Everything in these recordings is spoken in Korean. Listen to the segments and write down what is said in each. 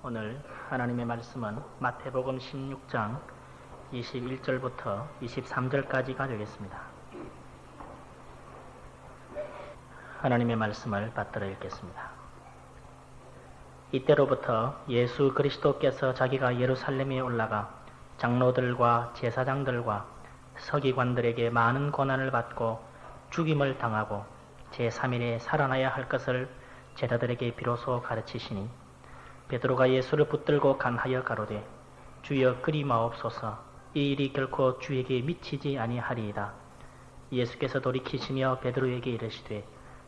오늘 하나님의 말씀은 마태복음 16장 21절부터 23절까지가 되겠습니다. 하나님의 말씀을 받들어 읽겠습니다. 이때로부터 예수 그리스도께서 자기가 예루살렘에 올라가 장로들과 제사장들과 서기관들에게 많은 고난을 받고 죽임을 당하고 제3일에 살아나야 할 것을 제자들에게 비로소 가르치시니, 베드로가 예수를 붙들고 간하여 가로되, 주여 그리 마옵소서. 이 일이 결코 주에게 미치지 아니하리이다. 예수께서 돌이키시며 베드로에게 이르시되,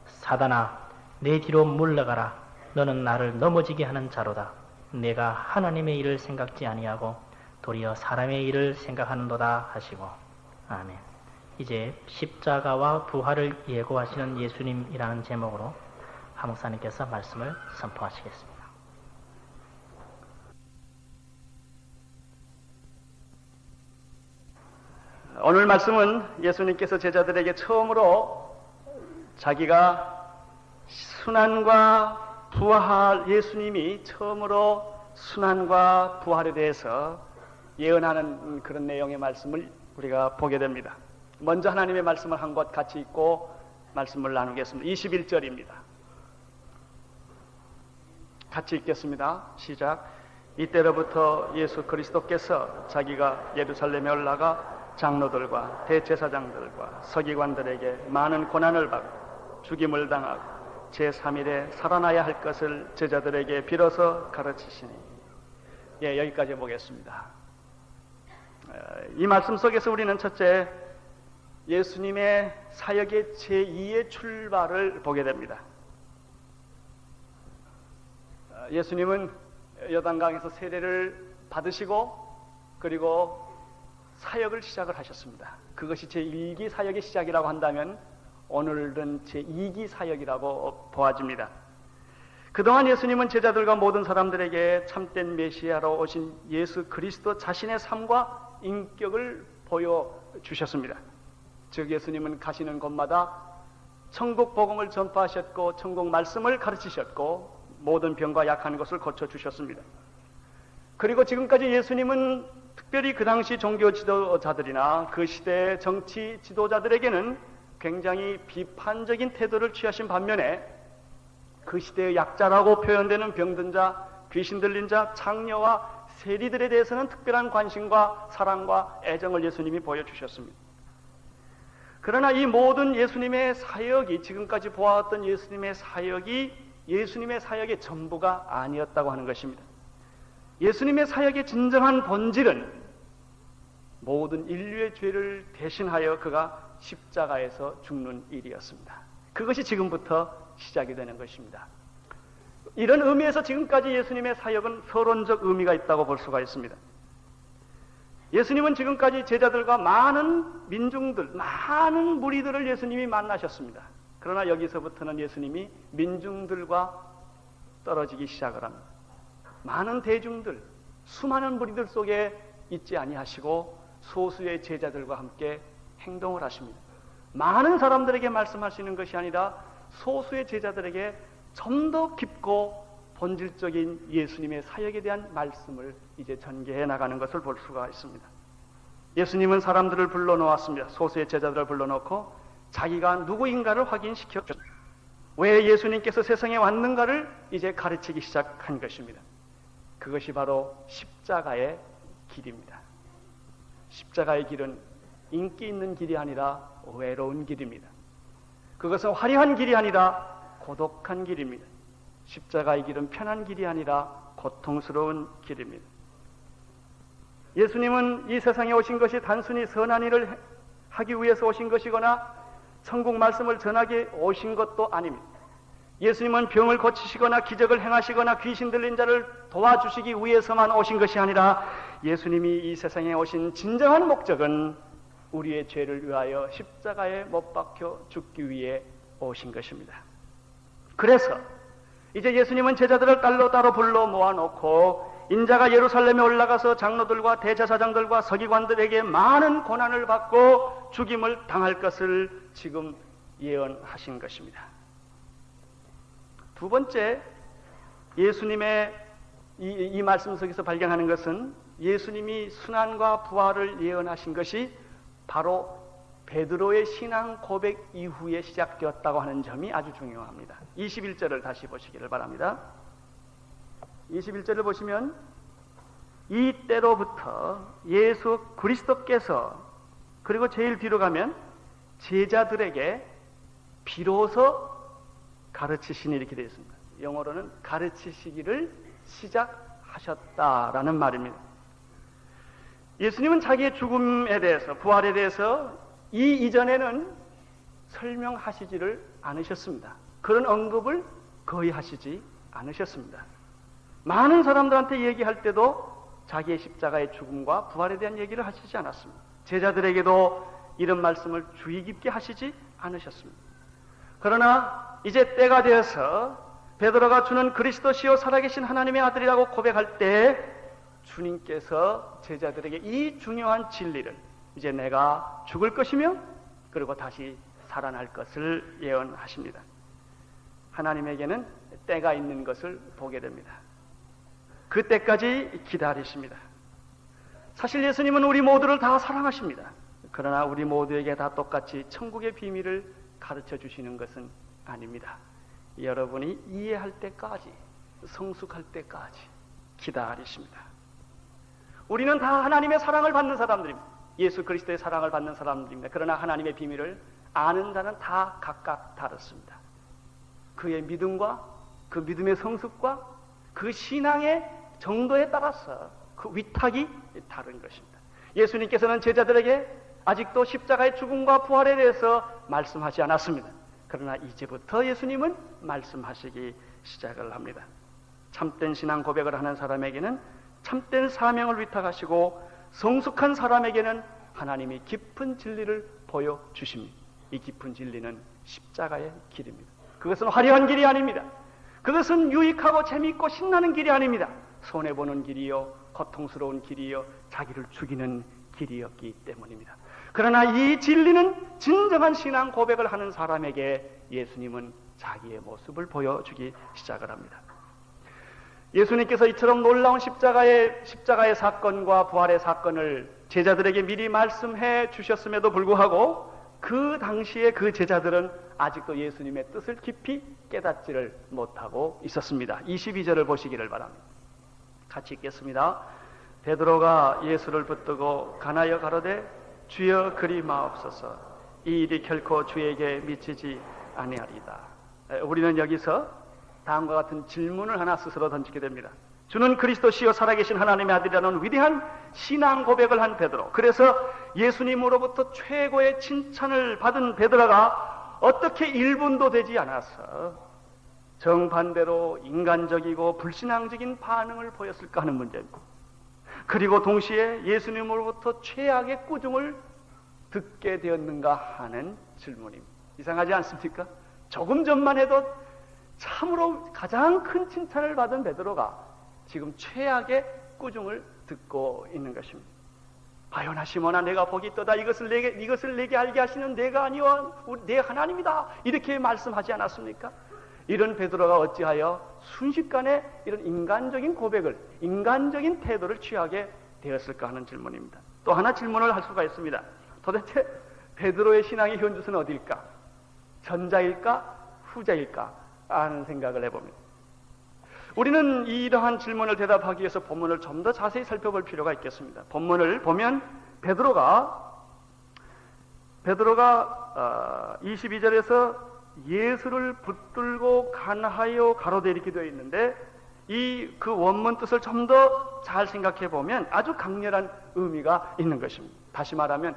사단아, 내 뒤로 물러가라. 너는 나를 넘어지게 하는 자로다. 내가 하나님의 일을 생각지 아니하고 도리어 사람의 일을 생각하는도다 하시고. 아멘. 이제 십자가와 부활을 예고하시는 예수님이라는 제목으로 하 목사님께서 말씀을 선포하시겠습니다. 오늘 말씀은 예수님께서 제자들에게 처음으로 자기가 순환과 부활, 예수님이 처음으로 순환과 부활에 대해서 예언하는 그런 내용의 말씀을 우리가 보게 됩니다. 먼저 하나님의 말씀을 한 것 같이 읽고 말씀을 나누겠습니다. 21절입니다. 같이 읽겠습니다. 시작. 이때로부터 예수 그리스도께서 자기가 예루살렘에 올라가 장로들과 대제사장들과 서기관들에게 많은 고난을 받고 죽임을 당하고 제3일에 살아나야 할 것을 제자들에게 빌어서 가르치시니. 여기까지 보겠습니다. 이 말씀 속에서 우리는 첫째, 예수님의 사역의 제2의 출발을 보게 됩니다. 예수님은 요단강에서 세례를 받으시고 그리고 사역을 시작을 하셨습니다. 그것이 제1기 사역의 시작이라고 한다면 오늘은 제2기 사역이라고 보아집니다. 그동안 예수님은 제자들과 모든 사람들에게 참된 메시아로 오신 예수 그리스도 자신의 삶과 인격을 보여주셨습니다. 즉 예수님은 가시는 곳마다 천국 복음을 전파하셨고 천국 말씀을 가르치셨고 모든 병과 약한 것을 고쳐주셨습니다. 그리고 지금까지 예수님은 특별히 그 당시 종교 지도자들이나 그 시대의 정치 지도자들에게는 굉장히 비판적인 태도를 취하신 반면에 그 시대의 약자라고 표현되는 병든 자, 귀신 들린 자, 창녀와 세리들에 대해서는 특별한 관심과 사랑과 애정을 예수님이 보여주셨습니다. 그러나 이 모든 예수님의 사역이, 지금까지 보아왔던 예수님의 사역이 예수님의 사역의 전부가 아니었다고 하는 것입니다. 예수님의 사역의 진정한 본질은 모든 인류의 죄를 대신하여 그가 십자가에서 죽는 일이었습니다. 그것이 지금부터 시작이 되는 것입니다. 이런 의미에서 지금까지 예수님의 사역은 서론적 의미가 있다고 볼 수가 있습니다. 예수님은 지금까지 제자들과 많은 민중들, 많은 무리들을 예수님이 만나셨습니다. 그러나 여기서부터는 예수님이 민중들과 떨어지기 시작을 합니다. 많은 대중들, 수많은 무리들 속에 있지 아니하시고 소수의 제자들과 함께 행동을 하십니다. 많은 사람들에게 말씀하시는 것이 아니라 소수의 제자들에게 좀 더 깊고 본질적인 예수님의 사역에 대한 말씀을 이제 전개해 나가는 것을 볼 수가 있습니다. 예수님은 사람들을 불러놓았습니다. 소수의 제자들을 불러놓고 자기가 누구인가를 확인시켜 줬습니다. 왜 예수님께서 세상에 왔는가를 이제 가르치기 시작한 것입니다. 그것이 바로 십자가의 길입니다. 십자가의 길은 인기 있는 길이 아니라 외로운 길입니다. 그것은 화려한 길이 아니라 고독한 길입니다. 십자가의 길은 편한 길이 아니라 고통스러운 길입니다. 예수님은 이 세상에 오신 것이 단순히 선한 일을 하기 위해서 오신 것이거나 천국 말씀을 전하기 오신 것도 아닙니다. 예수님은 병을 고치시거나 기적을 행하시거나 귀신 들린 자를 도와주시기 위해서만 오신 것이 아니라 예수님이 이 세상에 오신 진정한 목적은 우리의 죄를 위하여 십자가에 못 박혀 죽기 위해 오신 것입니다. 그래서 이제 예수님은 제자들을 따로 불러 모아놓고 인자가 예루살렘에 올라가서 장로들과 대제사장들과 서기관들에게 많은 고난을 받고 죽임을 당할 것을 지금 예언하신 것입니다. 두 번째, 예수님의 이 말씀 속에서 발견하는 것은 예수님이 순환과 부활을 예언하신 것이 바로 베드로의 신앙 고백 이후에 시작되었다고 하는 점이 아주 중요합니다. 21절을 다시 보시기를 바랍니다. 21절을 보시면 이때로부터 예수 그리스도께서, 그리고 제일 뒤로 가면 제자들에게 비로소 가르치시니 이렇게 되어 있습니다. 영어로는 가르치시기를 시작하셨다라는 말입니다. 예수님은 자기의 죽음에 대해서, 부활에 대해서 이전에는 설명하시지를 않으셨습니다. 그런 언급을 거의 하시지 않으셨습니다. 많은 사람들한테 얘기할 때도 자기의 십자가의 죽음과 부활에 대한 얘기를 하시지 않았습니다. 제자들에게도 이런 말씀을 주의 깊게 하시지 않으셨습니다. 그러나 이제 때가 되어서 베드로가 주는 그리스도시요 살아계신 하나님의 아들이라고 고백할 때 주님께서 제자들에게 이 중요한 진리를, 이제 내가 죽을 것이며 그리고 다시 살아날 것을 예언하십니다. 하나님에게는 때가 있는 것을 보게 됩니다. 그 때까지 기다리십니다. 사실 예수님은 우리 모두를 다 사랑하십니다. 그러나 우리 모두에게 다 똑같이 천국의 비밀을 가르쳐 주시는 것은 아닙니다. 여러분이 이해할 때까지, 성숙할 때까지 기다리십니다. 우리는 다 하나님의 사랑을 받는 사람들입니다. 예수 그리스도의 사랑을 받는 사람들입니다. 그러나 하나님의 비밀을 아는 자는 다 각각 다릅니다. 그의 믿음과 그 믿음의 성숙과 그 신앙의 정도에 따라서 그 위탁이 다른 것입니다. 예수님께서는 제자들에게 아직도 십자가의 죽음과 부활에 대해서 말씀하지 않았습니다. 그러나 이제부터 예수님은 말씀하시기 시작을 합니다. 참된 신앙 고백을 하는 사람에게는 참된 사명을 위탁하시고, 성숙한 사람에게는 하나님이 깊은 진리를 보여주십니다. 이 깊은 진리는 십자가의 길입니다. 그것은 화려한 길이 아닙니다. 그것은 유익하고 재미있고 신나는 길이 아닙니다. 손해보는 길이요, 고통스러운 길이요, 자기를 죽이는 길이었기 때문입니다. 그러나 이 진리는 진정한 신앙 고백을 하는 사람에게 예수님은 자기의 모습을 보여주기 시작을 합니다. 예수님께서 이처럼 놀라운 십자가의 사건과 부활의 사건을 제자들에게 미리 말씀해 주셨음에도 불구하고 그 당시에 그 제자들은 아직도 예수님의 뜻을 깊이 깨닫지를 못하고 있었습니다. 22절을 보시기를 바랍니다. 같이 읽겠습니다. 베드로가 예수를 붙들고 간하여 가로되 주여 그리 마옵소서, 이 일이 결코 주에게 미치지 아니하리이다. 우리는 여기서 다음과 같은 질문을 하나 스스로 던지게 됩니다. 주는 그리스도시요 살아계신 하나님의 아들이라는 위대한 신앙 고백을 한 베드로, 그래서 예수님으로부터 최고의 칭찬을 받은 베드로가 어떻게 1분도 되지 않아서 정반대로 인간적이고 불신앙적인 반응을 보였을까 하는 문제입니다. 그리고 동시에 예수님으로부터 최악의 꾸중을 듣게 되었는가 하는 질문입니다. 이상하지 않습니까? 조금 전만 해도 참으로 가장 큰 칭찬을 받은 베드로가 지금 최악의 꾸중을 듣고 있는 것입니다. 바요나 시몬아, 내가 복이 있도다. 이것을 내게 알게 하시는 내가 아니와 내 하나님이다. 이렇게 말씀하지 않았습니까? 이런 베드로가 어찌하여 순식간에 이런 인간적인 고백을, 인간적인 태도를 취하게 되었을까 하는 질문입니다. 또 하나 질문을 할 수가 있습니다. 도대체 베드로의 신앙의 현주소는 어디일까? 전자일까? 후자일까? 하는 생각을 해봅니다. 우리는 이러한 질문을 대답하기 위해서 본문을 좀 더 자세히 살펴볼 필요가 있겠습니다. 본문을 보면 베드로가 22절에서 예수를 붙들고 간하여 가로되 이렇게 되어 있는데, 그 원문 뜻을 좀 더 잘 생각해 보면 아주 강렬한 의미가 있는 것입니다. 다시 말하면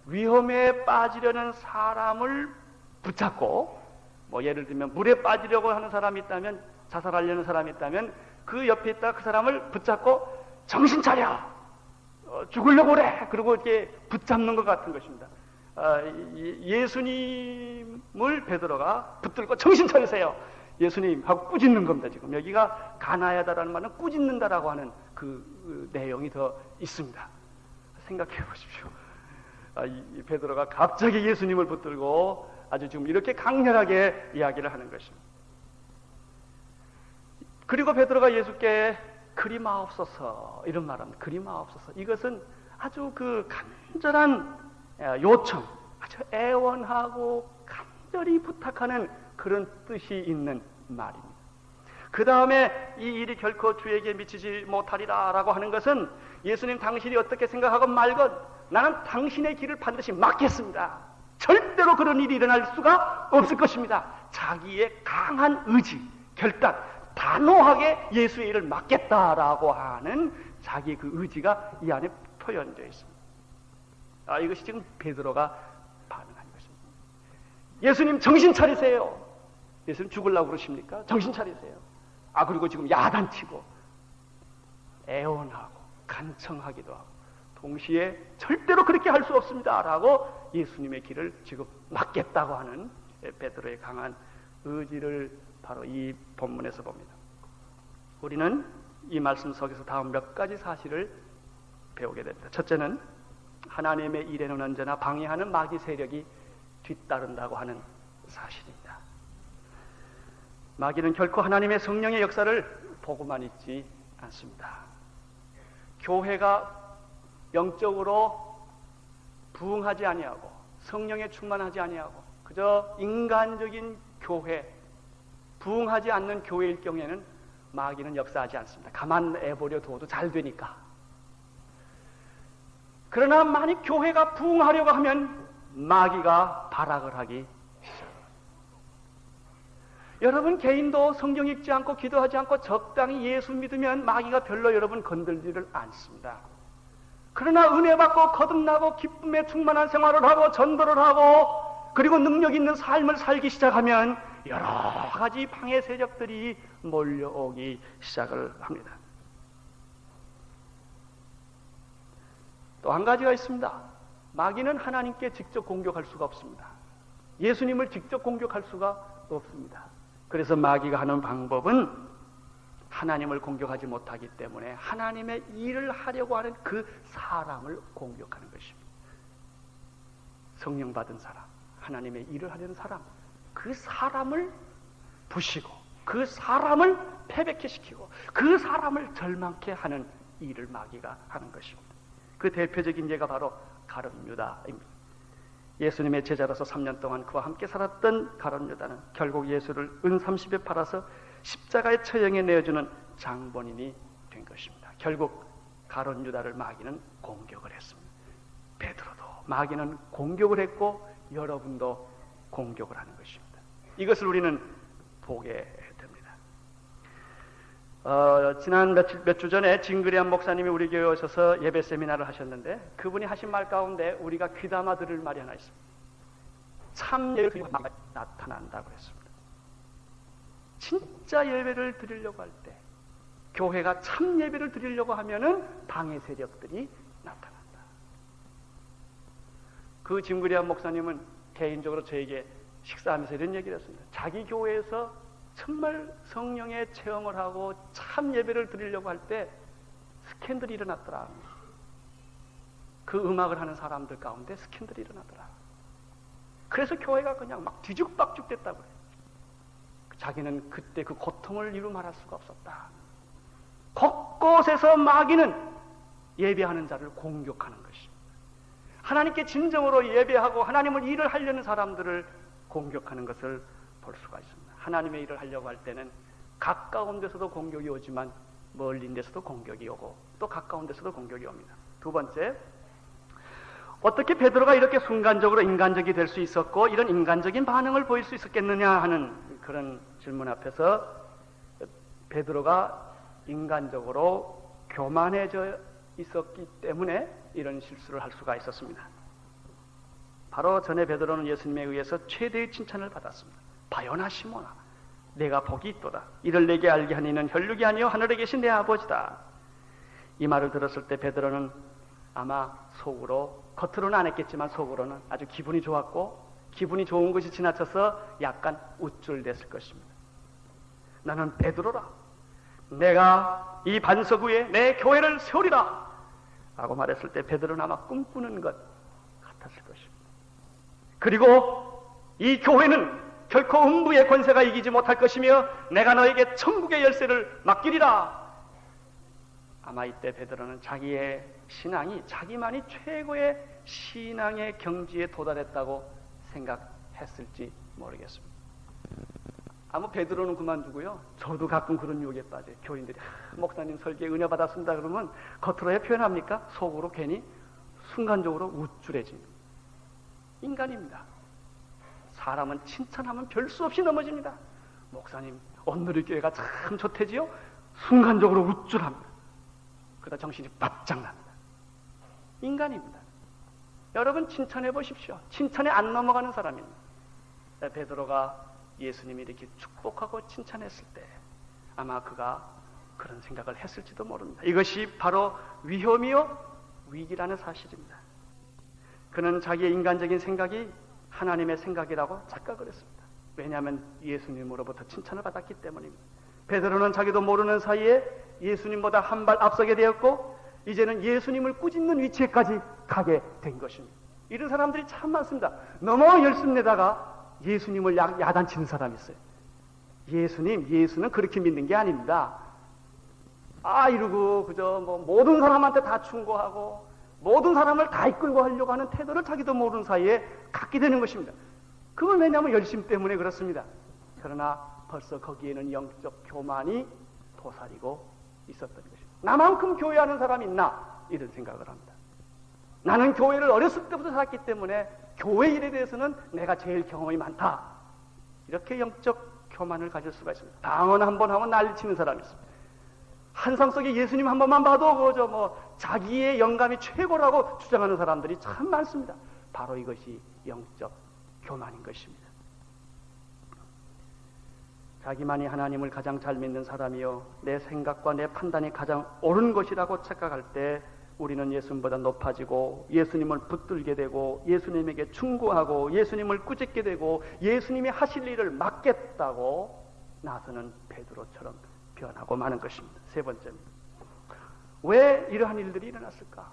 위험에 빠지려는 사람을 붙잡고, 예를 들면 물에 빠지려고 하는 사람이 있다면, 자살하려는 사람이 있다면 그 옆에 있다 그 사람을 붙잡고 정신 차려, 죽으려고 그래, 그리고 이렇게 붙잡는 것 같은 것입니다. 예수님을 베드로가 붙들고 정신 차리세요, 예수님 하고 꾸짖는 겁니다. 지금 여기가 가나야다라는 말은 꾸짖는다라고 하는 그 내용이 더 있습니다. 생각해 보십시오. 이 베드로가 갑자기 예수님을 붙들고 아주 지금 이렇게 강렬하게 이야기를 하는 것입니다. 그리고 베드로가 예수께 그리 마옵소서, 이런 말합니다. 그리 마옵소서. 이것은 아주 그 간절한 요청, 아주 애원하고 간절히 부탁하는 그런 뜻이 있는 말입니다. 그 다음에 이 일이 결코 주에게 미치지 못하리라 라고 하는 것은 예수님 당신이 어떻게 생각하건 말건 나는 당신의 길을 반드시 막겠습니다. 절대로 그런 일이 일어날 수가 없을 것입니다. 자기의 강한 의지, 결단, 단호하게 예수의 일을 막겠다라고 하는 자기 그 의지가 이 안에 표현되어 있습니다. 이것이 지금 베드로가 반응한 것입니다. 예수님 정신 차리세요. 예수님 죽으려고 그러십니까? 정신 차리세요. 그리고 지금 야단치고 애원하고 간청하기도 하고 동시에 절대로 그렇게 할 수 없습니다 라고 예수님의 길을 지금 막겠다고 하는 베드로의 강한 의지를 바로 이 본문에서 봅니다. 우리는 이 말씀 속에서 다음 몇 가지 사실을 배우게 됩니다. 첫째는 하나님의 일에는 언제나 방해하는 마귀 세력이 뒤따른다고 하는 사실입니다. 마귀는 결코 하나님의 성령의 역사를 보고만 있지 않습니다. 교회가 영적으로 부흥하지 아니하고 성령에 충만하지 아니하고 그저 인간적인 교회, 부흥하지 않는 교회일 경우에는 마귀는 역사하지 않습니다. 가만 내버려 둬도 잘 되니까. 그러나 만약 교회가 부흥하려고 하면 마귀가 발악을 하기 시작합니다. 여러분 개인도 성경 읽지 않고 기도하지 않고 적당히 예수 믿으면 마귀가 별로 여러분 건들지를 않습니다. 그러나 은혜 받고 거듭나고 기쁨에 충만한 생활을 하고 전도를 하고 그리고 능력 있는 삶을 살기 시작하면 여러 가지 방해 세력들이 몰려오기 시작을 합니다. 또 한 가지가 있습니다. 마귀는 하나님께 직접 공격할 수가 없습니다. 예수님을 직접 공격할 수가 없습니다. 그래서 마귀가 하는 방법은 하나님을 공격하지 못하기 때문에 하나님의 일을 하려고 하는 그 사람을 공격하는 것입니다. 성령 받은 사람, 하나님의 일을 하려는 사람, 그 사람을 부시고 그 사람을 패배케 시키고 그 사람을 절망케 하는 일을 마귀가 하는 것입니다. 그 대표적인 예가 바로 가룟 유다입니다. 예수님의 제자로서 3년 동안 그와 함께 살았던 가룟 유다는 결국 예수를 은 30에 팔아서 십자가의 처형에 내어주는 장본인이 된 것입니다. 결국 가룟 유다를 마귀는 공격을 했습니다. 베드로도 마귀는 공격을 했고 여러분도 공격을 하는 것입니다. 이것을 우리는 보게 됩니다. 지난 몇 주 전에 진그리안 목사님이 우리 교회에 오셔서 예배 세미나를 하셨는데 그분이 하신 말 가운데 우리가 귀담아 들을 말이 하나 있습니다. 참 예배가 나타난다고 했습니다. 진짜 예배를 드리려고 할 때 교회가 참 예배를 드리려고 하면은 방해 세력들이 나타난다. 그 진그리안 목사님은 개인적으로 저에게 식사하면서 이런 얘기를 했습니다. 자기 교회에서 정말 성령의 체험을 하고 참 예배를 드리려고 할 때 스캔들이 일어났더라. 그 음악을 하는 사람들 가운데 스캔들이 일어나더라. 그래서 교회가 그냥 막 뒤죽박죽 됐다고 해요. 자기는 그때 그 고통을 이루 말할 수가 없었다. 곳곳에서 마귀는 예배하는 자를 공격하는 것입니다. 하나님께 진정으로 예배하고 하나님을 일을 하려는 사람들을 공격하는 것을 볼 수가 있습니다. 하나님의 일을 하려고 할 때는 가까운 데서도 공격이 오지만 멀린 데서도 공격이 오고 또 가까운 데서도 공격이 옵니다. 두 번째, 어떻게 베드로가 이렇게 순간적으로 인간적이 될 수 있었고 이런 인간적인 반응을 보일 수 있었겠느냐 하는 그런 질문 앞에서 베드로가 인간적으로 교만해져 있었기 때문에 이런 실수를 할 수가 있었습니다. 바로 전에 베드로는 예수님에 의해서 최대의 칭찬을 받았습니다. 바요나 시몬아, 내가 복이 있도다. 이를 내게 알게 하는 이는 혈육이 아니요 하늘에 계신 내 아버지다. 이 말을 들었을 때 베드로는 아마 속으로, 겉으로는 안 했겠지만 속으로는 아주 기분이 좋았고 기분이 좋은 것이 지나쳐서 약간 우쭐댔을 것입니다. 나는 베드로라. 내가 이 반석 위에 내 교회를 세우리라 라고 말했을 때 베드로는 아마 꿈꾸는 것 같았을 것입니다. 그리고 이 교회는 결코 음부의 권세가 이기지 못할 것이며 내가 너에게 천국의 열쇠를 맡기리라. 아마 이때 베드로는 자기의 신앙이 자기만이 최고의 신앙의 경지에 도달했다고 생각했을지 모르겠습니다. 아마 베드로는 그만두고요. 저도 가끔 그런 유혹에 빠져요. 교인들이 목사님 설교에 은혜 받았습니다 그러면 겉으로 해 표현합니까? 속으로 괜히 순간적으로 우쭐해집니다. 인간입니다. 사람은 칭찬하면 별 수 없이 넘어집니다. 목사님 오늘의 교회가 참 좋대지요? 순간적으로 우쭐합니다. 그러다 정신이 바짝 납니다. 인간입니다. 여러분 칭찬해 보십시오. 칭찬에 안 넘어가는 사람입니다. 베드로가 예수님이 이렇게 축복하고 칭찬했을 때 아마 그가 그런 생각을 했을지도 모릅니다. 이것이 바로 위험이요 위기라는 사실입니다. 그는 자기의 인간적인 생각이 하나님의 생각이라고 착각을 했습니다. 왜냐하면 예수님으로부터 칭찬을 받았기 때문입니다. 베드로는 자기도 모르는 사이에 예수님보다 한 발 앞서게 되었고 이제는 예수님을 꾸짖는 위치에까지 가게 된 것입니다. 이런 사람들이 참 많습니다. 너무 열심내다가 예수님을 야단치는 사람이 있어요. 예수는 그렇게 믿는 게 아닙니다. 이러고 그저 모든 사람한테 다 충고하고 모든 사람을 다 이끌고 하려고 하는 태도를 자기도 모르는 사이에 갖게 되는 것입니다. 그건 왜냐하면 열심 때문에 그렇습니다. 그러나 벌써 거기에는 영적 교만이 도사리고 있었던 것입니다. 나만큼 교회하는 사람이 있나? 이런 생각을 합니다. 나는 교회를 어렸을 때부터 살았기 때문에 교회 일에 대해서는 내가 제일 경험이 많다. 이렇게 영적 교만을 가질 수가 있습니다. 방언 한 번 하면 난리치는 사람이 있습니다. 환상 속에 예수님 한 번만 봐도 자기의 영감이 최고라고 주장하는 사람들이 참 많습니다. 바로 이것이 영적 교만인 것입니다. 자기만이 하나님을 가장 잘 믿는 사람이요 내 생각과 내 판단이 가장 옳은 것이라고 착각할 때 우리는 예수님보다 높아지고 예수님을 붙들게 되고 예수님에게 충고하고 예수님을 꾸짖게 되고 예수님이 하실 일을 맡겠다고 나서는 베드로처럼 변하고 마는 것입니다. 세 번째입니다. 왜 이러한 일들이 일어났을까?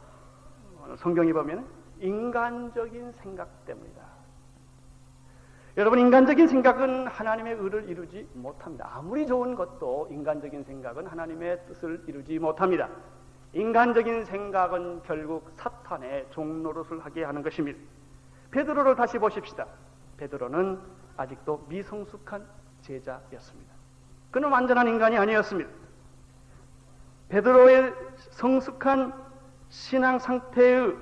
성경에 보면 인간적인 생각 때문이다. 여러분 인간적인 생각은 하나님의 의를 이루지 못합니다. 아무리 좋은 것도 인간적인 생각은 하나님의 뜻을 이루지 못합니다. 인간적인 생각은 결국 사탄의 종노릇을 하게 하는 것입니다. 베드로를 다시 보십시다. 베드로는 아직도 미성숙한 제자였습니다. 그는 완전한 인간이 아니었습니다. 베드로의 성숙한 신앙 상태의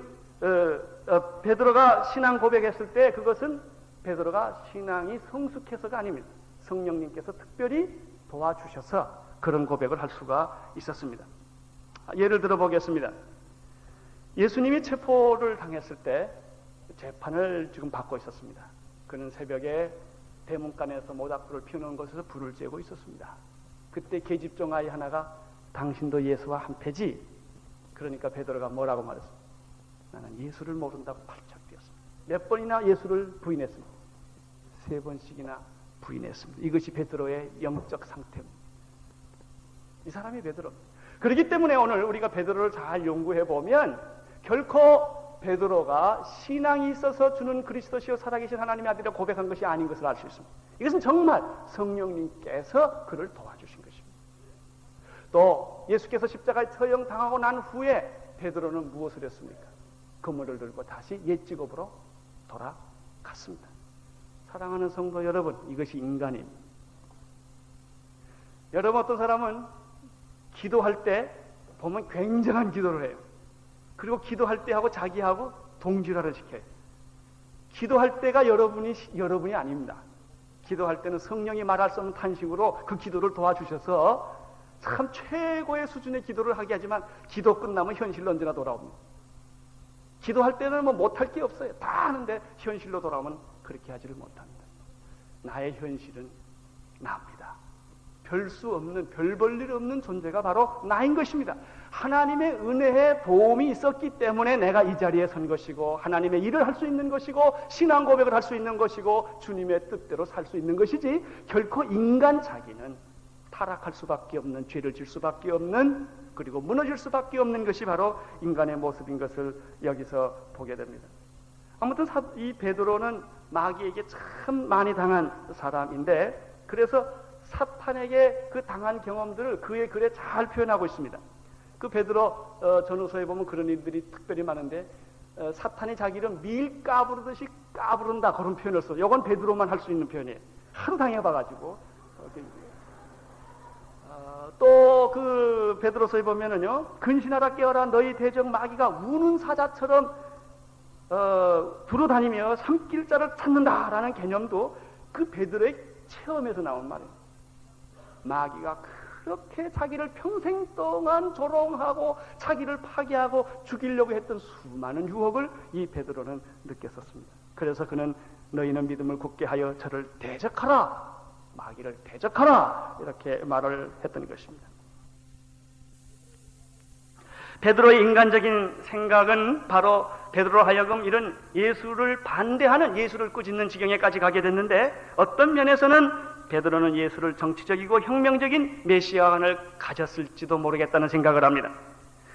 베드로가 신앙 고백했을 때 그것은 베드로가 신앙이 성숙해서가 아닙니다. 성령님께서 특별히 도와주셔서 그런 고백을 할 수가 있었습니다. 예를 들어 보겠습니다. 예수님이 체포를 당했을 때 재판을 지금 받고 있었습니다. 그는 새벽에 대문간에서 모닥불을 피우는 곳에서 불을 쬐고 있었습니다. 그때 계집종 아이 하나가 당신도 예수와 한패지? 그러니까 베드로가 뭐라고 말했습니까? 나는 예수를 모른다고 발짝 뛰었습니다. 몇 번이나 예수를 부인했습니다. 3번씩이나 부인했습니다. 이것이 베드로의 영적 상태입니다. 이 사람이 베드로입니다. 그렇기 때문에 오늘 우리가 베드로를 잘 연구해 보면 결코 베드로가 신앙이 있어서 주는 그리스도시요 살아계신 하나님의 아들이라고 고백한 것이 아닌 것을 알 수 있습니다. 이것은 정말 성령님께서 그를 도와주신 것입니다. 또 예수께서 십자가에 처형당하고 난 후에 베드로는 무엇을 했습니까? 그물을 들고 다시 옛 직업으로 돌아갔습니다. 사랑하는 성도 여러분, 이것이 인간입니다. 여러분 어떤 사람은 기도할 때 보면 굉장한 기도를 해요. 그리고 기도할 때하고 자기하고 동질화를 시켜요. 기도할 때가 여러분이 아닙니다. 기도할 때는 성령이 말할 수 없는 탄식으로 그 기도를 도와주셔서 참 최고의 수준의 기도를 하게 하지만 기도 끝나면 현실로 언제나 돌아옵니다. 기도할 때는 못할 게 없어요. 다 하는데 현실로 돌아오면 그렇게 하지를 못합니다. 나의 현실은 나입니다. 별 수 없는, 별 볼 일 없는 존재가 바로 나인 것입니다. 하나님의 은혜에 도움이 있었기 때문에 내가 이 자리에 선 것이고 하나님의 일을 할 수 있는 것이고 신앙 고백을 할 수 있는 것이고 주님의 뜻대로 살 수 있는 것이지 결코 인간 자기는 타락할 수밖에 없는, 죄를 질 수밖에 없는, 그리고 무너질 수밖에 없는 것이 바로 인간의 모습인 것을 여기서 보게 됩니다. 아무튼 이 베드로는 마귀에게 참 많이 당한 사람인데 그래서 사탄에게 그 당한 경험들을 그의 글에 잘 표현하고 있습니다. 그 베드로 전후서에 보면 그런 일들이 특별히 많은데 사탄이 자기를 밀 까부르듯이 까부른다 그런 표현을 써. 이건 베드로만 할 수 있는 표현이에요. 하도 당해봐가지고. 또 그 베드로서에 보면은요, 근신하라 깨어라 너희 대적 마귀가 우는 사자처럼 두루다니며 삼킬자를 찾는다라는 개념도 그 베드로의 체험에서 나온 말이에요. 마귀가 그렇게 자기를 평생 동안 조롱하고 자기를 파괴하고 죽이려고 했던 수많은 유혹을 이 베드로는 느꼈었습니다. 그래서 그는 너희는 믿음을 굳게 하여 저를 대적하라, 마귀를 대적하라, 이렇게 말을 했던 것입니다. 베드로의 인간적인 생각은 바로 베드로 하여금 이런 예수를 반대하는, 예수를 꾸짖는 지경에까지 가게 됐는데, 어떤 면에서는 베드로는 예수를 정치적이고 혁명적인 메시아관을 가졌을지도 모르겠다는 생각을 합니다.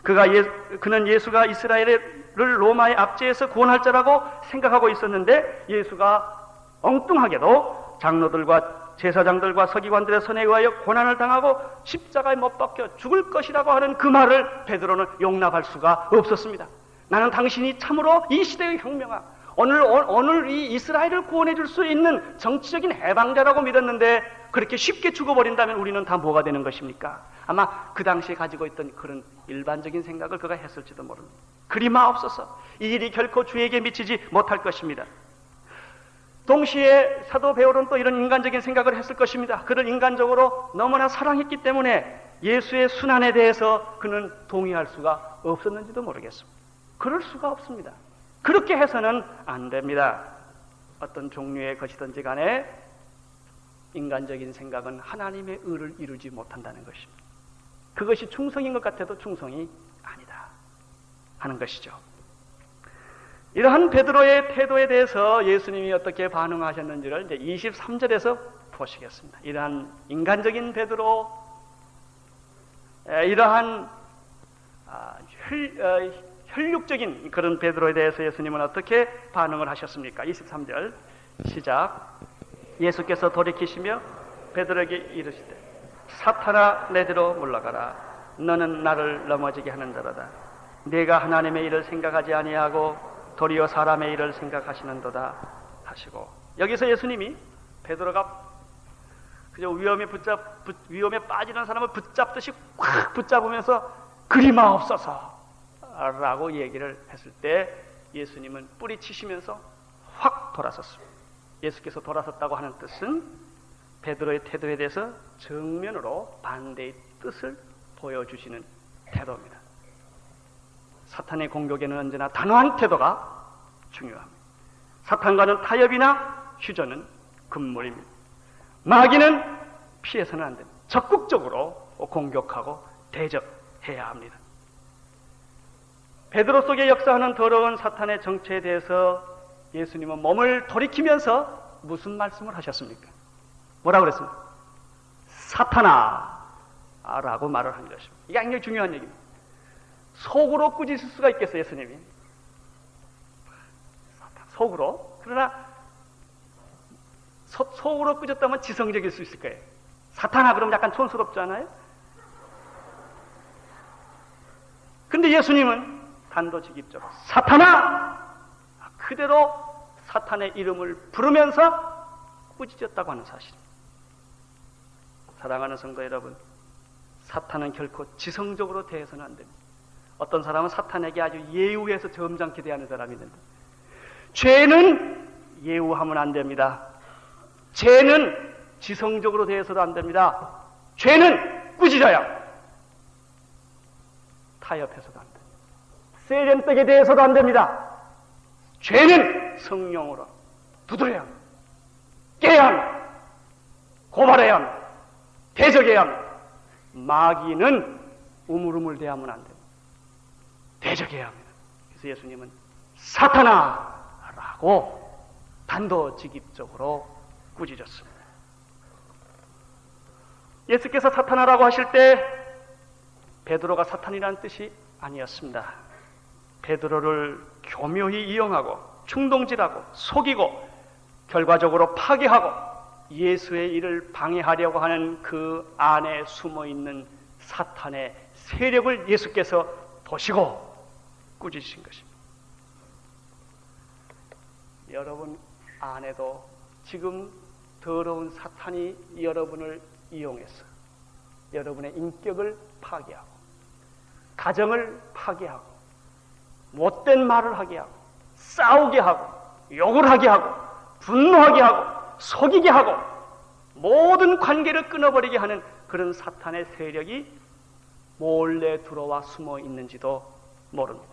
그는 예수가 이스라엘을 로마의 압제에서 구원할 자라고 생각하고 있었는데, 예수가 엉뚱하게도 장로들과 제사장들과 서기관들의 손에 의하여 고난을 당하고 십자가에 못 박혀 죽을 것이라고 하는 그 말을 베드로는 용납할 수가 없었습니다. 나는 당신이 참으로 이 시대의 혁명아, 오늘 이 이스라엘을 구원해 줄 수 있는 정치적인 해방자라고 믿었는데 그렇게 쉽게 죽어버린다면 우리는 다 뭐가 되는 것입니까? 아마 그 당시에 가지고 있던 그런 일반적인 생각을 그가 했을지도 모릅니다. 그리마옵소서, 이 일이 결코 주에게 미치지 못할 것입니다. 동시에 사도 베드로는 또 이런 인간적인 생각을 했을 것입니다. 그를 인간적으로 너무나 사랑했기 때문에 예수의 순환에 대해서 그는 동의할 수가 없었는지도 모르겠습니다. 그럴 수가 없습니다. 그렇게 해서는 안 됩니다. 어떤 종류의 것이든지 간에 인간적인 생각은 하나님의 의를 이루지 못한다는 것입니다. 그것이 충성인 것 같아도 충성이 아니다 하는 것이죠. 이러한 베드로의 태도에 대해서 예수님이 어떻게 반응하셨는지를 이제 23절에서 보시겠습니다. 이러한 인간적인 베드로, 이러한 혈육적인 그런 베드로에 대해서 예수님은 어떻게 반응을 하셨습니까? 23절 시작. 예수께서 돌이키시며 베드로에게 이르시되 사탄아 내게로 물러가라. 너는 나를 넘어지게 하는 자로다. 네가 하나님의 일을 생각하지 아니하고 도리어 사람의 일을 생각하시는도다 하시고, 여기서 예수님이 베드로가 그저 위험에 빠지는 사람을 붙잡듯이 확 붙잡으면서 그리마옵소서 라고 얘기를 했을 때 예수님은 뿌리치시면서 확 돌아섰습니다. 예수께서 돌아섰다고 하는 뜻은 베드로의 태도에 대해서 정면으로 반대의 뜻을 보여주시는 태도입니다. 사탄의 공격에는 언제나 단호한 태도가 중요합니다. 사탄과는 타협이나 휴전은 금물입니다. 마귀는 피해서는 안 됩니다. 적극적으로 공격하고 대적해야 합니다. 베드로 속에 역사하는 더러운 사탄의 정체에 대해서 예수님은 몸을 돌이키면서 무슨 말씀을 하셨습니까? 뭐라고 그랬습니까? 사탄아 라고 말을 한 것입니다. 이게 굉장히 중요한 얘기입니다. 속으로 꾸짖을 수가 있겠어요, 예수님이? 속으로? 그러나 속으로 꾸짖다면 지성적일 수 있을 거예요. 사탄아 그러면 약간 촌스럽지 않아요? 근데 예수님은 단도직입적으로 사탄아! 그대로 사탄의 이름을 부르면서 꾸짖었다고 하는 사실입니다. 사랑하는 성도 여러분, 사탄은 결코 지성적으로 대해서는 안 됩니다. 어떤 사람은 사탄에게 아주 예우해서 점잖게 대하는 사람이 있는데, 죄는 예우하면 안 됩니다. 죄는 지성적으로 대해서도 안 됩니다. 죄는 꾸짖어야 타협해서도 안 됩니다. 세련되게 대해서도 안 됩니다. 죄는 성령으로 두드려야 합니다. 깨야 합니다. 고발해야 합니다. 대적해야 합니다. 마귀는 우물우물 대하면 안 됩니다. 대적해야 합니다. 그래서 예수님은 사탄아 라고 단도직입적으로 꾸짖었습니다. 예수께서 사탄아라고 하실 때 베드로가 사탄이라는 뜻이 아니었습니다. 베드로를 교묘히 이용하고 충동질하고 속이고 결과적으로 파괴하고 예수의 일을 방해하려고 하는 그 안에 숨어있는 사탄의 세력을 예수께서 보시고 꾸짖으신 것입니다. 여러분 안에도 지금 더러운 사탄이 여러분을 이용해서 여러분의 인격을 파괴하고 가정을 파괴하고 못된 말을 하게 하고 싸우게 하고 욕을 하게 하고 분노하게 하고 속이게 하고 모든 관계를 끊어버리게 하는 그런 사탄의 세력이 몰래 들어와 숨어 있는지도 모릅니다.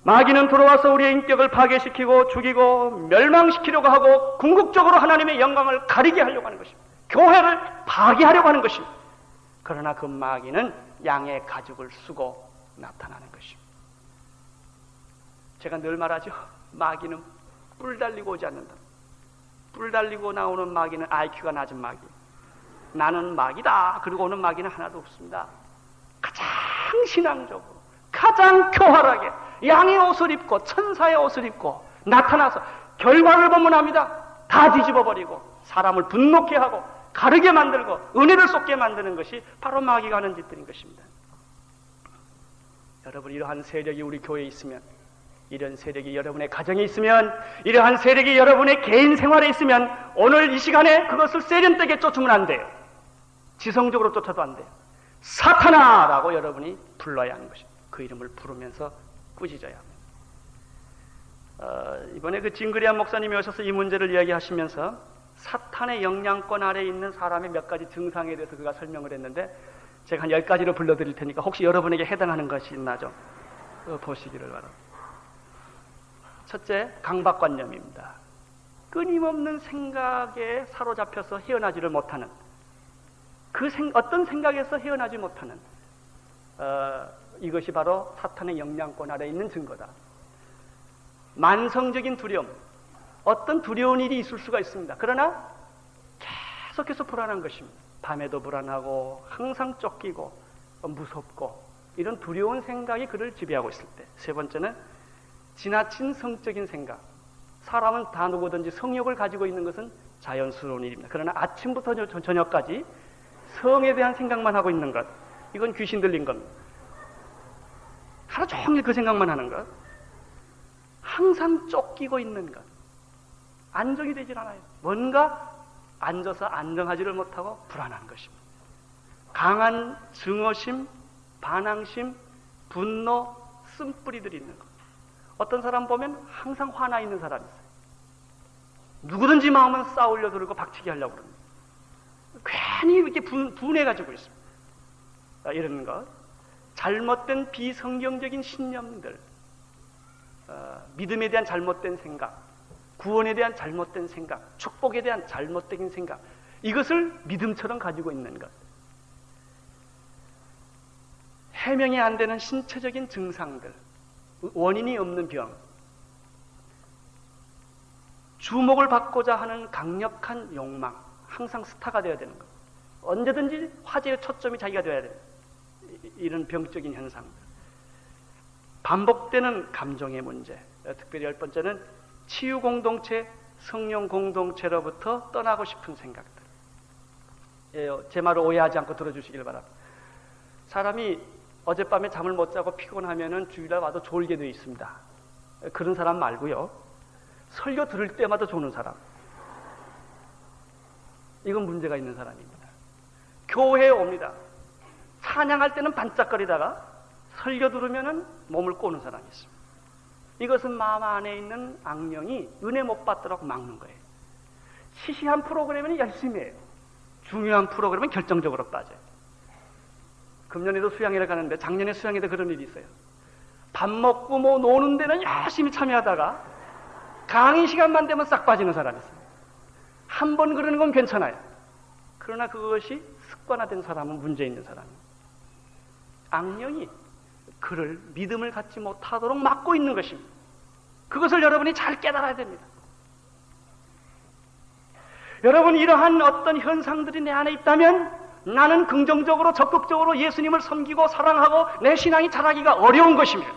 마귀는 들어와서 우리의 인격을 파괴시키고 죽이고 멸망시키려고 하고 궁극적으로 하나님의 영광을 가리게 하려고 하는 것입니다. 교회를 파괴하려고 하는 것입니다. 그러나 그 마귀는 양의 가죽을 쓰고 나타나는 것입니다. 제가 늘 말하죠. 마귀는 뿔 달리고 오지 않는다. 뿔 달리고 나오는 마귀는 IQ가 낮은 마귀. 나는 마귀다. 그리고 오는 마귀는 하나도 없습니다. 가장 신앙적으로 가장 교활하게 양의 옷을 입고 천사의 옷을 입고 나타나서 결과를 보면 합니다. 다 뒤집어버리고 사람을 분노케 하고 가르게 만들고 은혜를 쏟게 만드는 것이 바로 마귀가 하는 짓들인 것입니다. 여러분, 이러한 세력이 우리 교회에 있으면, 이런 세력이 여러분의 가정에 있으면, 이러한 세력이 여러분의 개인 생활에 있으면 오늘 이 시간에 그것을 세련되게 쫓으면 안 돼요. 지성적으로 쫓아도 안 돼요. 사탄아라고 여러분이 불러야 하는 것입니다. 그 이름을 부르면서 꾸짖어야 합니다. 이번에 그 징그리안 목사님이 오셔서 이 문제를 이야기하시면서 사탄의 영향권 아래에 있는 사람의 몇 가지 증상에 대해서 그가 설명을 했는데, 제가 한 10가지를 불러드릴 테니까 혹시 여러분에게 해당하는 것이 있나 좀 보시기를 바랍니다. 첫째, 강박관념입니다. 끊임없는 생각에 사로잡혀서 헤어나지를 못하는, 어떤 생각에서 헤어나지 못하는, 이것이 바로 사탄의 영향권 아래에 있는 증거다. 만성적인 두려움, 어떤 두려운 일이 있을 수가 있습니다. 그러나 계속해서 불안한 것입니다. 밤에도 불안하고 항상 쫓기고 무섭고 이런 두려운 생각이 그를 지배하고 있을 때. 세 번째는 지나친 성적인 생각. 사람은 다 누구든지 성욕을 가지고 있는 것은 자연스러운 일입니다. 그러나 아침부터 저녁까지 성에 대한 생각만 하고 있는 것, 이건 귀신 들린 겁니다. 하루 종일 그 생각만 하는 것, 항상 쫓기고 있는 것, 안정이 되질 않아요. 뭔가 앉아서 안정하지를 못하고 불안한 것입니다. 강한 증오심, 반항심, 분노, 쓴뿌리들이 있는 것. 어떤 사람 보면 항상 화나 있는 사람이 있어요. 누구든지 마음은 싸우려 들고 박치기 하려고 그럽니다. 괜히 이렇게 분해가지고 있습니다. 이런 것, 잘못된 비성경적인 신념들, 믿음에 대한 잘못된 생각, 구원에 대한 잘못된 생각, 축복에 대한 잘못된 생각, 이것을 믿음처럼 가지고 있는 것. 해명이 안 되는 신체적인 증상들, 원인이 없는 병, 주목을 받고자 하는 강력한 욕망, 항상 스타가 되어야 되는 것, 언제든지 화제의 초점이 자기가 되어야 되는 이런 병적인 현상들, 반복되는 감정의 문제, 특별히 10번째는 치유 공동체, 성령 공동체로부터 떠나고 싶은 생각들. 제 말을 오해하지 않고 들어주시길 바랍니다. 사람이 어젯밤에 잠을 못 자고 피곤하면은 주일날 와도 졸게 되어 있습니다. 그런 사람 말고요, 설교 들을 때마다 조는 사람, 이건 문제가 있는 사람입니다. 교회에 옵니다. 찬양할 때는 반짝거리다가 설교 들으면은 몸을 꼬는 사람이 있습니다. 이것은 마음 안에 있는 악령이 은혜 못 받도록 막는 거예요. 시시한 프로그램은 열심히 해요. 중요한 프로그램은 결정적으로 빠져요. 금년에도 수양회를 가는데 작년에 수양회도 그런 일이 있어요. 밥 먹고 뭐 노는 데는 열심히 참여하다가 강의 시간만 되면 싹 빠지는 사람이 있어요. 한 번 그러는 건 괜찮아요. 그러나 그것이 습관화된 사람은 문제 있는 사람이에요. 악령이 그를 믿음을 갖지 못하도록 막고 있는 것입니다. 그것을 여러분이 잘 깨달아야 됩니다. 여러분, 이러한 어떤 현상들이 내 안에 있다면 나는 긍정적으로 적극적으로 예수님을 섬기고 사랑하고 내 신앙이 자라기가 어려운 것입니다.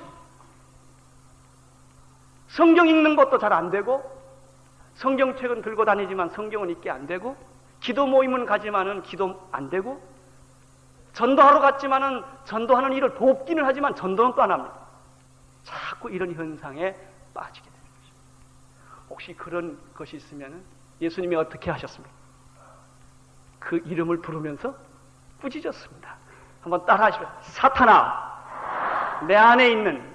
성경 읽는 것도 잘 안 되고, 성경책은 들고 다니지만 성경은 읽게 안 되고, 기도 모임은 가지만은 기도 안 되고, 전도하러 갔지만은 전도하는 일을 돕기는 하지만 전도는 또 안 합니다. 자꾸 이런 현상에 빠지게 되는 것입니다. 혹시 그런 것이 있으면 예수님이 어떻게 하셨습니까? 그 이름을 부르면서 꾸짖었습니다. 한번 따라 하시죠. 사탄아, 내 안에 있는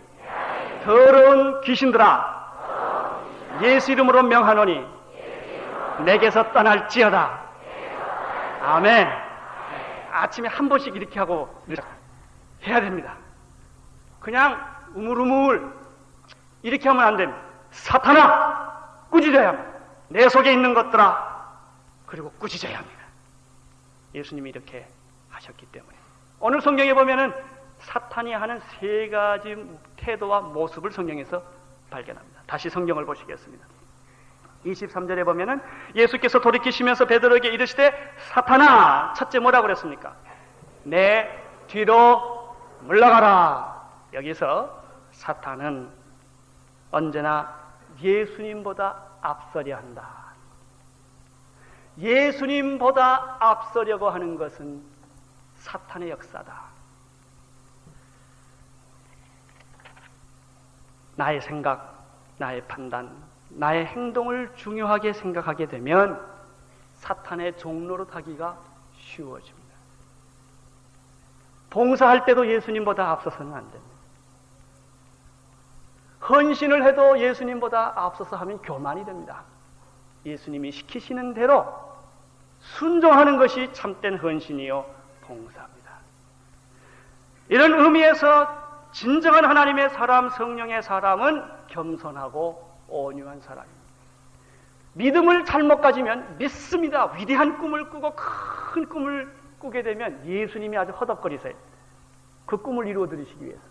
더러운 귀신들아, 예수 이름으로 명하노니 내게서 떠날지어다. 아멘. 아침에 한 번씩 이렇게 하고 해야 됩니다. 그냥 우물우물 이렇게 하면 안 됩니다. 사탄아, 꾸짖어야 합니다. 내 속에 있는 것들아, 그리고 꾸짖어야 합니다. 예수님이 이렇게 하셨기 때문에 오늘 성경에 보면은 사탄이 하는 세 가지 태도와 모습을 성경에서 발견합니다. 다시 성경을 보시겠습니다. 23절에 보면은 예수께서 돌이키시면서 베드로에게 이르시되 사탄아, 첫째 뭐라고 그랬습니까? 내 뒤로 물러가라. 여기서 사탄은 언제나 예수님보다 앞서려 한다. 예수님보다 앞서려고 하는 것은 사탄의 역사다. 나의 생각, 나의 판단, 나의 행동을 중요하게 생각하게 되면 사탄의 종로로 타기가 쉬워집니다. 봉사할 때도 예수님보다 앞서서는 안 됩니다. 헌신을 해도 예수님보다 앞서서 하면 교만이 됩니다. 예수님이 시키시는 대로 순종하는 것이 참된 헌신이요 봉사입니다. 이런 의미에서 진정한 하나님의 사람, 성령의 사람은 겸손하고 온유한 사람입니다. 믿음을 잘못 가지면 믿습니다. 위대한 꿈을 꾸고 큰 꿈을 꾸게 되면 예수님이 아주 허덕거리세요. 그 꿈을 이루어드리시기 위해서.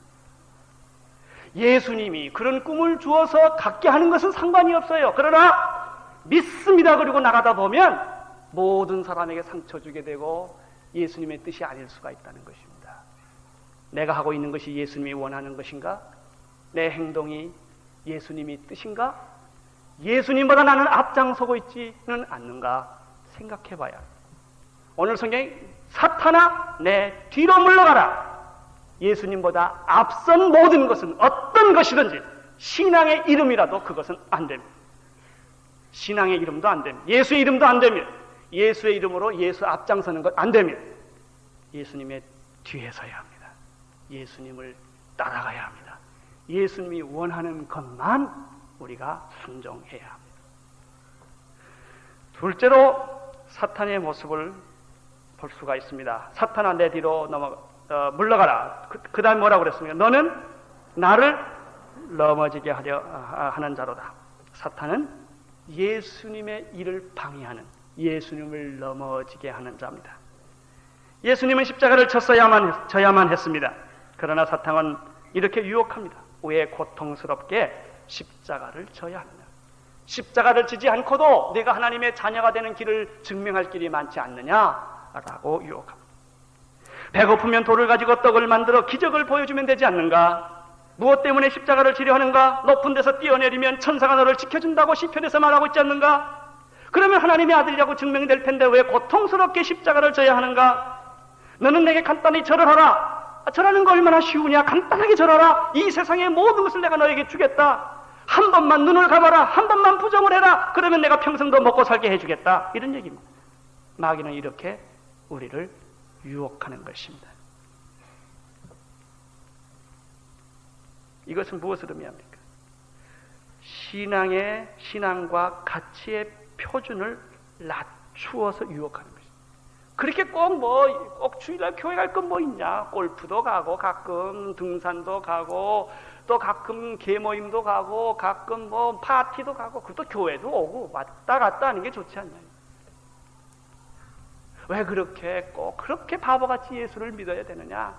예수님이 그런 꿈을 주어서 갖게 하는 것은 상관이 없어요. 그러나 믿습니다. 그리고 나가다 보면 모든 사람에게 상처 주게 되고 예수님의 뜻이 아닐 수가 있다는 것입니다. 내가 하고 있는 것이 예수님이 원하는 것인가? 내 행동이 예수님이 뜻인가? 예수님보다 나는 앞장서고 있지는 않는가? 생각해 봐야 합니다. 오늘 성경에 사탄아, 내 뒤로 물러가라. 예수님보다 앞선 모든 것은 어떤 것이든지 신앙의 이름이라도 그것은 안 됩니다. 신앙의 이름도 안 됩니다. 예수의 이름도 안 됩니다. 예수의 이름으로 예수 앞장서는 것 안 됩니다. 예수님의 뒤에 서야 합니다. 예수님을 따라가야 합니다. 예수님이 원하는 것만 우리가 순종해야 합니다. 둘째로 사탄의 모습을 볼 수가 있습니다. 사탄아, 내 뒤로 물러가라. 그 다음 뭐라고 그랬습니까? 너는 나를 넘어지게 하려 하는 자로다. 사탄은 예수님의 일을 방해하는, 예수님을 넘어지게 하는 자입니다. 예수님은 십자가를 져야만 했습니다. 그러나 사탄은 이렇게 유혹합니다. 왜 고통스럽게 십자가를 져야 하느냐? 십자가를 지지 않고도 네가 하나님의 자녀가 되는 길을 증명할 길이 많지 않느냐라고 유혹합니다. 배고프면 돌을 가지고 떡을 만들어 기적을 보여주면 되지 않는가? 무엇 때문에 십자가를 지려 하는가? 높은 데서 뛰어내리면 천사가 너를 지켜준다고 시편에서 말하고 있지 않는가? 그러면 하나님의 아들이라고 증명될 텐데 왜 고통스럽게 십자가를 져야 하는가? 너는 내게 간단히 절을 하라. 절하는 거 얼마나 쉬우냐? 간단하게 절하라. 이 세상의 모든 것을 내가 너에게 주겠다. 한 번만 눈을 감아라. 한 번만 부정을 해라. 그러면 내가 평생도 먹고 살게 해주겠다. 이런 얘기입니다. 마귀는 이렇게 우리를 유혹하는 것입니다. 이것은 무엇을 의미합니까? 신앙과 가치의 표준을 낮추어서 유혹하는 것입니다. 그렇게 꼭 주일날 교회 갈 건 뭐 있냐? 골프도 가고, 가끔 등산도 가고, 또 가끔 계모임도 가고, 가끔 파티도 가고, 그것도 교회도 오고, 왔다 갔다 하는 게 좋지 않냐? 왜 꼭 그렇게 바보같이 예수를 믿어야 되느냐?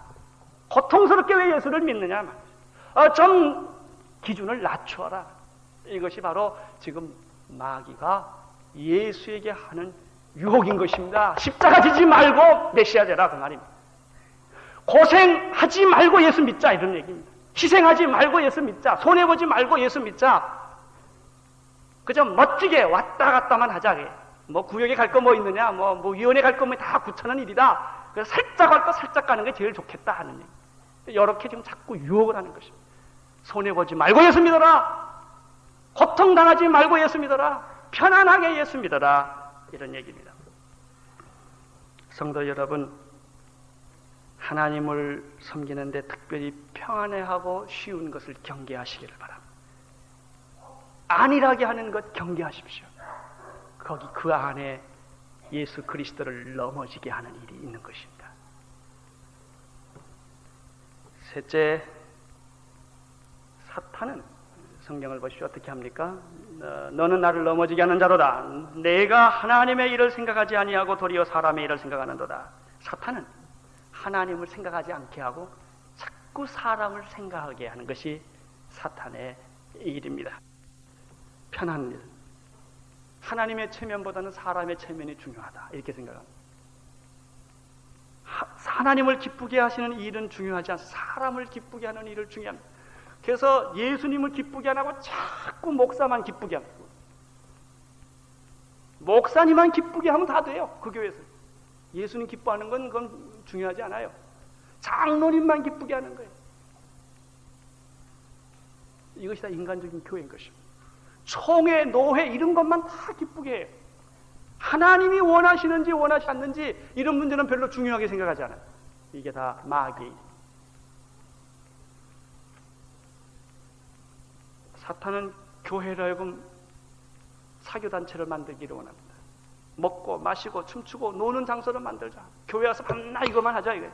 고통스럽게 왜 예수를 믿느냐? 좀 기준을 낮추어라. 이것이 바로 지금 마귀가 예수에게 하는 유혹인 것입니다. 십자가 지지 말고 메시아 되라, 그 말입니다. 고생하지 말고 예수 믿자, 이런 얘기입니다. 희생하지 말고 예수 믿자. 손해보지 말고 예수 믿자. 그저 멋지게 왔다 갔다만 하자. 구역에 갈 거 뭐 있느냐, 위원회 갈 거면 다 구천원 일이다. 그래서 살짝 할 거 살짝 가는 게 제일 좋겠다 하는 얘기. 이렇게 지금 자꾸 유혹을 하는 것입니다. 손해보지 말고 예수 믿어라. 고통당하지 말고 예수 믿어라. 편안하게 예수 믿어라. 이런 얘기입니다. 성도 여러분, 하나님을 섬기는데 특별히 평안해하고 쉬운 것을 경계하시기를 바랍니다. 안일하게 하는 것 경계하십시오. 거기 그 안에 예수 그리스도를 넘어지게 하는 일이 있는 것입니다. 셋째, 사탄은 성경을 보시오. 어떻게 합니까? 너는 나를 넘어지게 하는 자로다. 내가 하나님의 일을 생각하지 아니하고 도리어 사람의 일을 생각하는도다. 사탄은 하나님을 생각하지 않게 하고 자꾸 사람을 생각하게 하는 것이 사탄의 일입니다. 편한 일. 하나님의 체면보다는 사람의 체면이 중요하다. 이렇게 생각합니다. 하나님을 기쁘게 하시는 일은 중요하지 않습니다. 사람을 기쁘게 하는 일을 중요합니다. 그래서 예수님을 기쁘게 안 하고 자꾸 목사만 기쁘게 합니다. 목사님만 기쁘게 하면 다 돼요. 그 교회에서. 예수님 기뻐하는 건 그건 중요하지 않아요. 장로님만 기쁘게 하는 거예요. 이것이 다 인간적인 교회인 것입니다. 총회, 노회 이런 것만 다 기쁘게 해요. 하나님이 원하시는지 원하지 않는지 이런 문제는 별로 중요하게 생각하지 않아요. 이게 다 마귀. 사탄은 교회를 하여금 사교단체를 만들기를 원합니다. 먹고 마시고 춤추고 노는 장소를 만들자. 교회 와서 밤낮 이것만 하자 이거예요.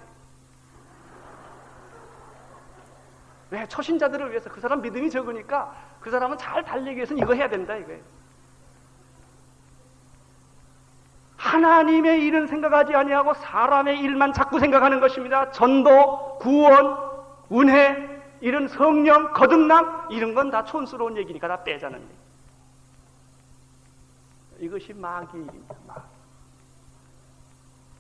왜? 초신자들을 위해서. 그 사람 믿음이 적으니까 그 사람은 잘 달리기 위해서는 이거 해야 된다 이거예요. 하나님의 일은 생각하지 아니하고 사람의 일만 자꾸 생각하는 것입니다. 전도, 구원, 은혜, 이런 성령, 거듭남 이런 건 다 촌스러운 얘기니까 다 빼자는 얘기. 이것이 마귀의 일입니다.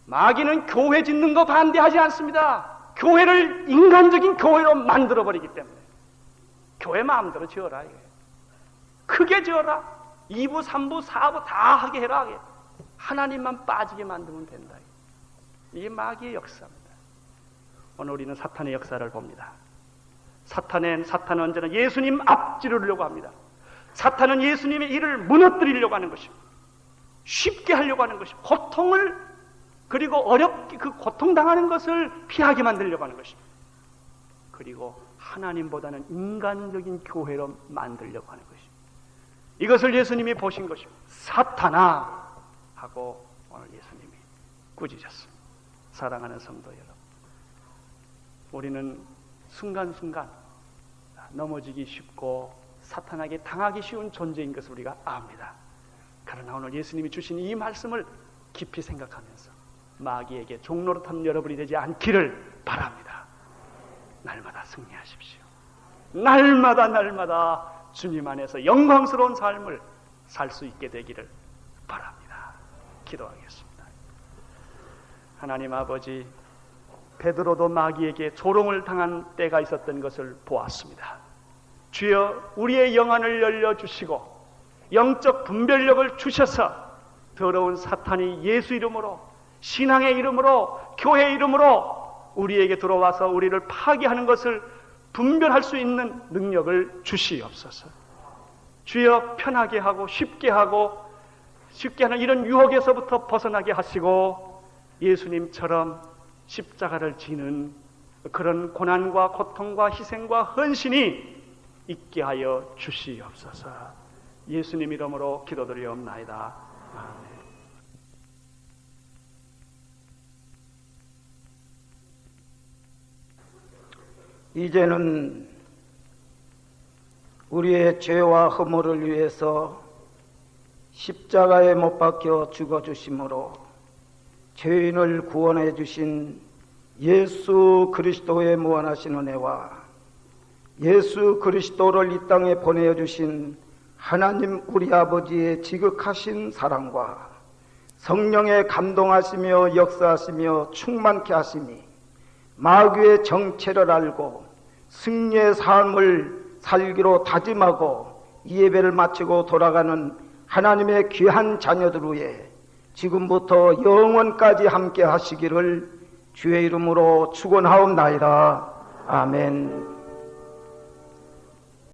마귀는 교회 짓는 거 반대하지 않습니다. 교회를 인간적인 교회로 만들어버리기 때문에 교회 마음대로 지어라 이게. 크게 지어라. 2부, 3부, 4부 다 하게 해라. 하나님만 빠지게 만들면 된다. 이게 마귀의 역사입니다. 오늘 우리는 사탄의 역사를 봅니다. 사탄은 언제나 예수님 앞지르려고 합니다. 사탄은 예수님의 일을 무너뜨리려고 하는 것입니다. 쉽게 하려고 하는 것입니다. 고통을 그리고 어렵게 그 고통당하는 것을 피하게 만들려고 하는 것입니다. 그리고 하나님보다는 인간적인 교회로 만들려고 하는 것입니다. 이것을 예수님이 보신 것입니다. 사탄아 하고 오늘 예수님이 꾸짖었습니다. 사랑하는 성도 여러분, 우리는 순간순간 넘어지기 쉽고 사탄에게 당하기 쉬운 존재인 것을 우리가 압니다. 그러나 오늘 예수님이 주신 이 말씀을 깊이 생각하면서 마귀에게 종노릇하는 여러분이 되지 않기를 바랍니다. 날마다 승리하십시오. 날마다 주님 안에서 영광스러운 삶을 살 수 있게 되기를 바랍니다. 기도하겠습니다. 하나님 아버지, 베드로도 마귀에게 조롱을 당한 때가 있었던 것을 보았습니다. 주여, 우리의 영안을 열려주시고 영적 분별력을 주셔서 더러운 사탄이 예수 이름으로, 신앙의 이름으로, 교회의 이름으로 우리에게 들어와서 우리를 파괴하는 것을 분별할 수 있는 능력을 주시옵소서. 주여, 편하게 하고 쉽게 하는 이런 유혹에서부터 벗어나게 하시고 예수님처럼 십자가를 지는 그런 고난과 고통과 희생과 헌신이 있게 하여 주시옵소서. 예수님 이름으로 기도드리옵나이다. 아멘. 이제는 우리의 죄와 허물을 위해서 십자가에 못 박혀 죽어주심으로 죄인을 구원해 주신 예수 그리스도의 무한하신 은혜와 예수 그리스도를 이 땅에 보내주신 하나님 우리 아버지의 지극하신 사랑과 성령의 감동하시며 역사하시며 충만케 하심이 마귀의 정체를 알고 승리의 삶을 살기로 다짐하고 이 예배를 마치고 돌아가는 하나님의 귀한 자녀들 위해 지금부터 영원까지 함께 하시기를 주의 이름으로 축원하옵나이다. 아멘.